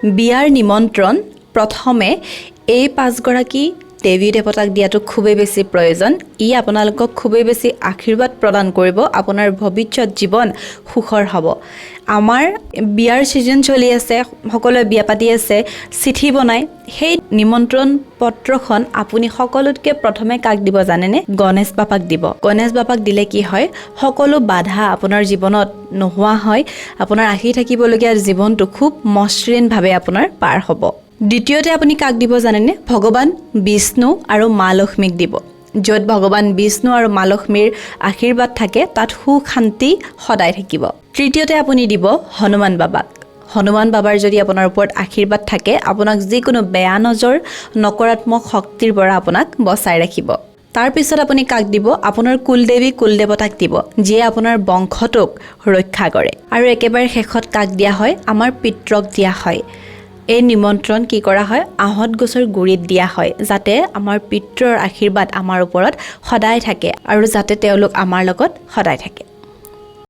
বিয়াৰ নিমন্ত্ৰণ প্ৰথমে এই 5 গৰাকী দেৱী দেৱতাক দিয়াটো খুবেই বেছি প্ৰয়োজন। ই আপোনালোকক খুবেই বেছি আশীৰ্বাদ প্ৰদান কৰিব, আপোনাৰ ভৱিষ্যত জীৱন সুখৰ হ'ব। আমাৰ বিয়াৰ ছিজন চলি আছে, সকলোৱে বিয়া পাতি আছে, চিঠি বনাই সেই নিমন্ত্ৰণ পত্ৰখন আপুনি সকলোতকৈ প্ৰথমে কাক দিব জানেনে? গণেশ বাবাক দিব। গণেশ বাবাক দিলে কি হয়, সকলো বাধা আপোনাৰ জীৱনত নোহোৱা হয়, আপোনাৰ আহি থাকিবলগীয়া জীৱনটো খুব মসৃণভাৱে আপোনাৰ পাৰ হ'ব। দ্বিতীয়তে আপুনি কাক দিব জানেনে? ভগৱান বিষ্ণু আৰু মা লক্ষ্মীক দিব। য'ত ভগৱান বিষ্ণু আৰু মা লক্ষ্মীৰ আশীৰ্বাদ থাকে তাত সুখ শান্তি সদায় থাকিব। তৃতীয়তে আপুনি দিব হনুমান বাবাক। হনুমান বাবাৰ যদি আপোনাৰ ওপৰত আশীৰ্বাদ থাকে, আপোনাক যিকোনো বেয়া নজৰ নকাৰাত্মক শক্তিৰ পৰা আপোনাক বচাই ৰাখিব। তাৰপিছত আপুনি কাক দিব? আপোনাৰ কুলদেৱী কুলদেৱতাক দিব, যিয়ে আপোনাৰ বংশটোক ৰক্ষা কৰে। আৰু একেবাৰে শেষত কাক দিয়া হয়? আমাৰ পিতৃক দিয়া হয়। এই নিমন্ত্ৰণ কি কৰা হয়? আহঁত গছৰ গুৰিত দিয়া হয়, যাতে আমাৰ পিতৃৰ আশীৰ্বাদ আমাৰ ওপৰত সদায় থাকে আৰু যাতে তেওঁলোক আমাৰ লগত সদায় থাকে।